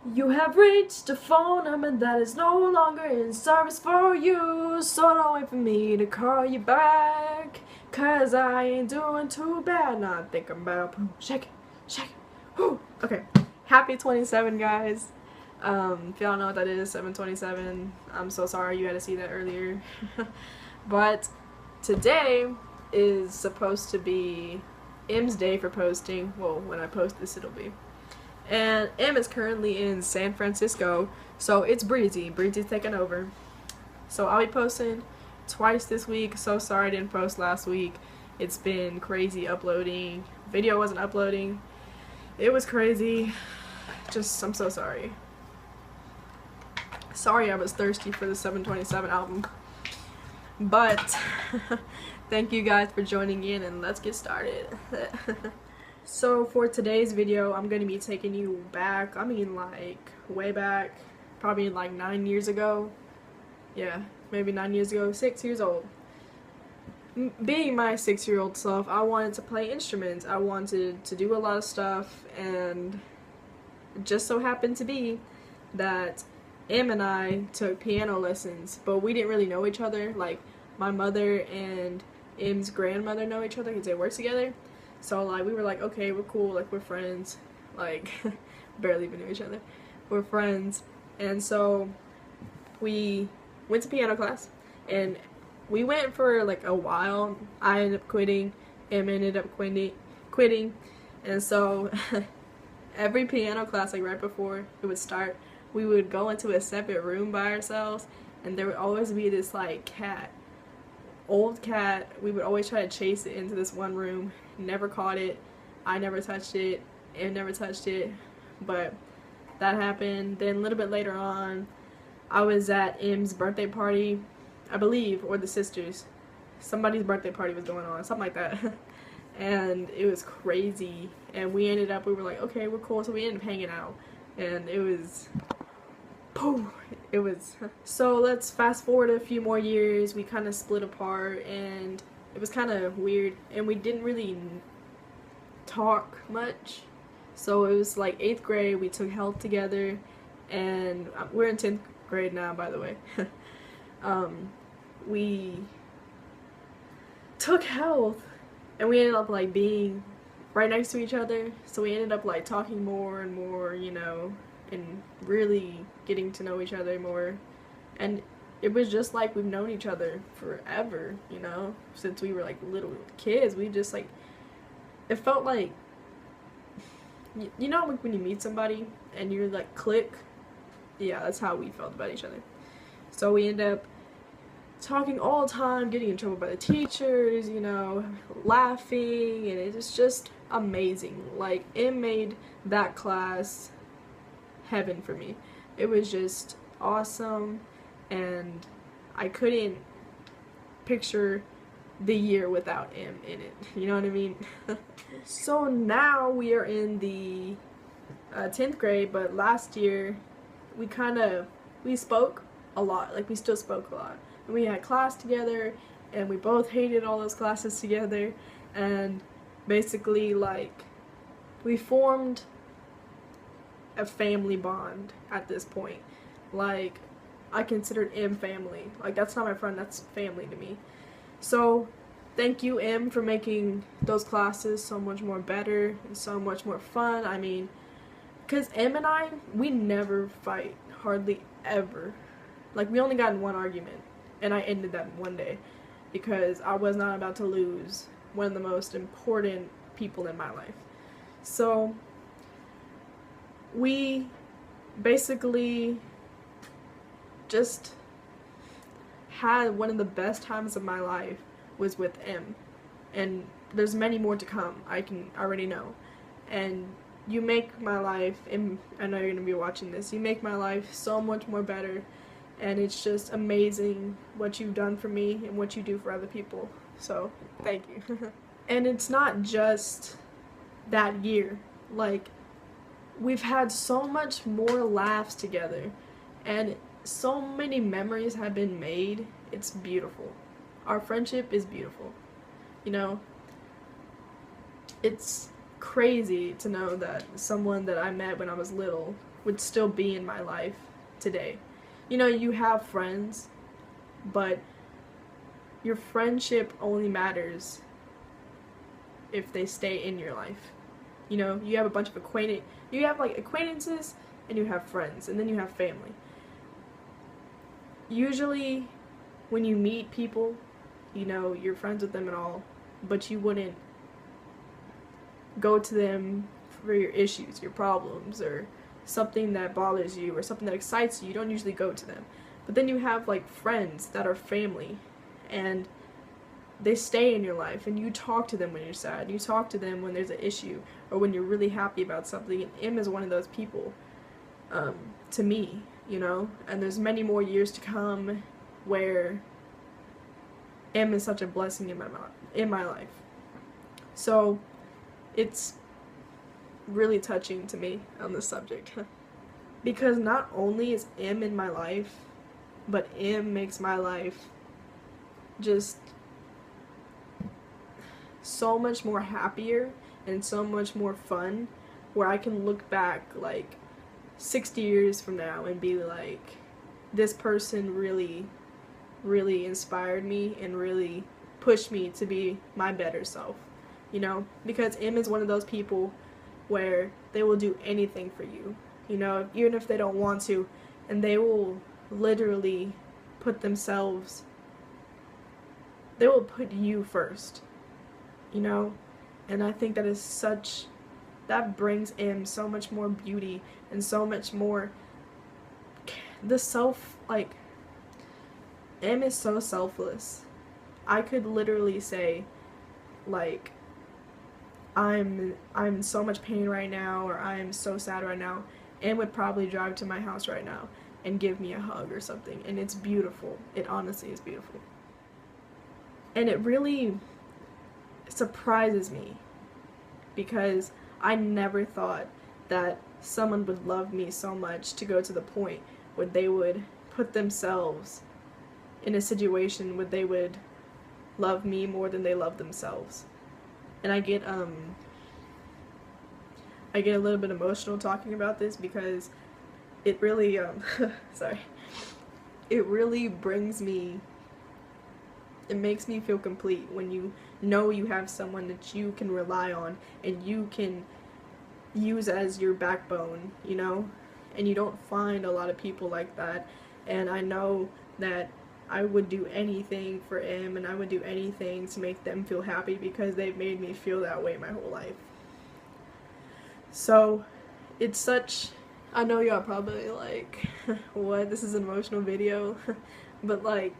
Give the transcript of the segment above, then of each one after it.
You have reached a phone number that is no longer in service for you, so don't wait for me to call you back, cause I ain't doing too bad. Nah, I think I'm about to shake it, shake it, whoo. Okay, happy 27, guys. If y'all know what that is, 727, I'm so sorry you had to see that earlier. But today is supposed to be M's day for posting. Well, when I post this, it'll be. And M is currently in San Francisco, so it's Breezy. Breezy's taking over. So I'll be posting twice this week. So sorry I didn't post last week. It's been crazy uploading. Video wasn't uploading. It was crazy. I'm so sorry. Sorry I was thirsty for the 727 album. But thank you guys for joining in, and let's get started. So for today's video, I'm going to be taking you back, like way back, probably like 9 years ago. Yeah, maybe 9 years ago, 6 years old. Being my 6-year-old self, I wanted to play instruments. I wanted to do a lot of stuff, and it just so happened to be that Em and I took piano lessons, but we didn't really know each other. Like, my mother and Em's grandmother know each other because they work together. So, like, we were like, okay, we're cool, like, we're friends. Like, barely even knew each other. We're friends. And so, we went to piano class, and we went for, like, a while. I ended up quitting. Em ended up quitting. And so, every piano class, like, right before it would start, we would go into a separate room by ourselves, and there would always be this, like, old cat. We would always try to chase it into this one room. Never caught it. I never touched it. Em never touched it. But that happened. Then a little bit later on, I was at Em's birthday party, I believe, or the sisters. Somebody's birthday party was going on, something like that. And it was crazy. And we were like, okay, we're cool. So we ended up hanging out. And it was, boom. It was. So let's fast forward a few more years. We kind of split apart, and it was kind of weird, and we didn't really talk much. So it was like 8th grade, we took health together, and we're in 10th grade now, by the way. We took health, and we ended up like being right next to each other, so we ended up like talking more and more, you know, and really getting to know each other more. And it was just like we've known each other forever, you know, since we were like little kids. We just like, it felt like, you know, like when you meet somebody and you're like click. Yeah, that's how we felt about each other. So we end up talking all the time, getting in trouble by the teachers, you know, laughing, and it was just amazing. Like, it made that class heaven for me. It was just awesome, and I couldn't picture the year without Em in it. You know what I mean? So now we are in the 10th grade, but last year we spoke a lot. Like, we still spoke a lot. And we had class together, and we both hated all those classes together, and basically, like, we formed a family bond at this point. Like, I considered Em family. Like, that's not my friend, that's family to me. So thank you, Em, for making those classes so much more better and so much more fun. I mean, because Em and I, we never fight, hardly ever. Like, we only got in one argument, and I ended that one day because I was not about to lose one of the most important people in my life. So we basically just had one of the best times of my life was with Em, and there's many more to come. I can already know. And you make my life, and I know you're gonna be watching this, you make my life so much more better, and it's just amazing what you've done for me and what you do for other people. So thank you. And it's not just that year. Like, we've had so much more laughs together, and so many memories have been made. It's beautiful. Our friendship is beautiful. You know, it's crazy to know that someone that I met when I was little would still be in my life today. You know, you have friends, but your friendship only matters if they stay in your life. You know, you have a bunch of you have like acquaintances, and you have friends, and then you have family. Usually when you meet people, you know, you're friends with them and all, but you wouldn't go to them for your issues, your problems, or something that bothers you, or something that excites you. You don't usually go to them. But then you have like friends that are family, and they stay in your life, and you talk to them when you're sad, you talk to them when there's an issue, or when you're really happy about something. And Im is one of those people, to me, you know, and there's many more years to come where Im is such a blessing in my life. So it's really touching to me on this subject because not only is Im in my life, but Im makes my life just so much more happier and so much more fun, where I can look back like 60 years from now and be like, this person really inspired me and really pushed me to be my better self, you know, because Im is one of those people where they will do anything for you, you know, even if they don't want to, and they will literally put you first, you know. And I think that brings Im so much more beauty and so much more Im is so selfless. I could literally say, like, I'm in so much pain right now, or I'm so sad right now, Im would probably drive to my house right now and give me a hug or something, and it's beautiful. It honestly is beautiful. And it really surprises me because I never thought that someone would love me so much to go to the point where they would put themselves in a situation where they would love me more than they love themselves. And I get a little bit emotional talking about this because it really it really it makes me feel complete when you know you have someone that you can rely on and you can use as your backbone, you know, and you don't find a lot of people like that. And I know that I would do anything for Im, and I would do anything to make them feel happy because they've made me feel that way my whole life. So it's I know y'all probably like, what, this is an emotional video, but like,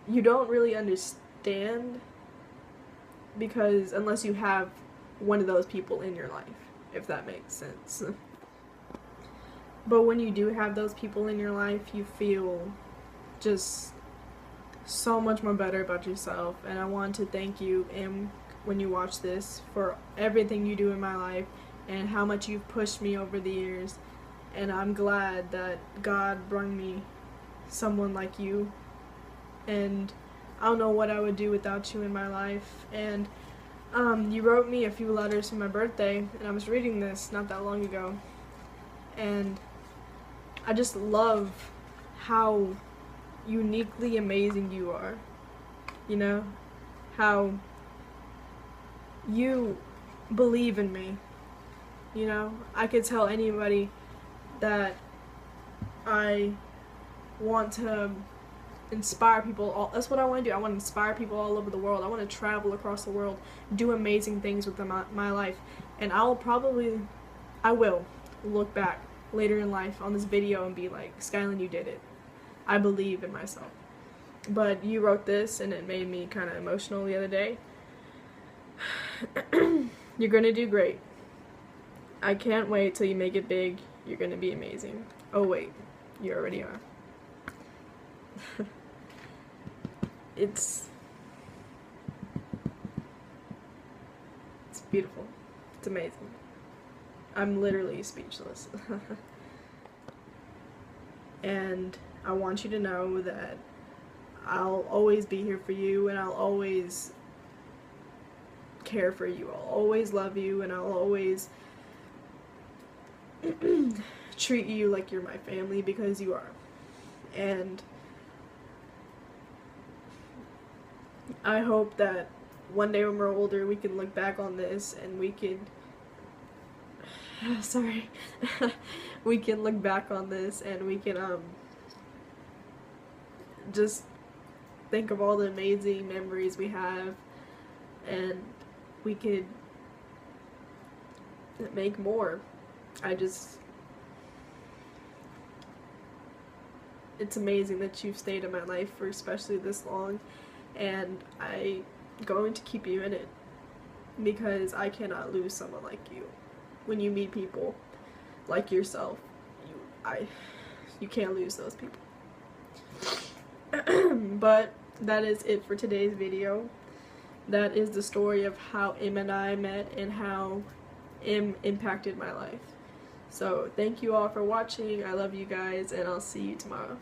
you don't really understand because unless you have one of those people in your life, if that makes sense. But when you do have those people in your life, you feel just so much more better about yourself. And I want to thank you, Im, when you watch this, for everything you do in my life and how much you've pushed me over the years. And I'm glad that God brought me someone like you, and I don't know what I would do without you in my life. And you wrote me a few letters for my birthday, and I was reading this not that long ago, and I just love how uniquely amazing you are, you know, how you believe in me, you know. I could tell anybody that I want to inspire people. That's what I want to do. I want to inspire people all over the world. I want to travel across the world, do amazing things with my life, and I will look back later in life on this video and be like, Skylynn, you did it. I believe in myself. But you wrote this and it made me kind of emotional the other day. You're gonna do great. I can't wait till you make it big. You're gonna be amazing. Oh wait, you already are. It's beautiful. It's amazing. I'm literally speechless. And I want you to know that I'll always be here for you, and I'll always care for you. I'll always love you, and I'll always treat you like you're my family, because you are. And I hope that one day when we're older we can look back on this and we can sorry we can look back on this and we can just think of all the amazing memories we have, and we could make more. It's amazing that you've stayed in my life for especially this long, and I'm going to keep you in it, because I cannot lose someone like you. When you meet people like yourself, you can't lose those people. But that is it for today's video. That is the story of how Em and I met and how Em impacted my life. So thank you all for watching. I love you guys, and I'll see you tomorrow.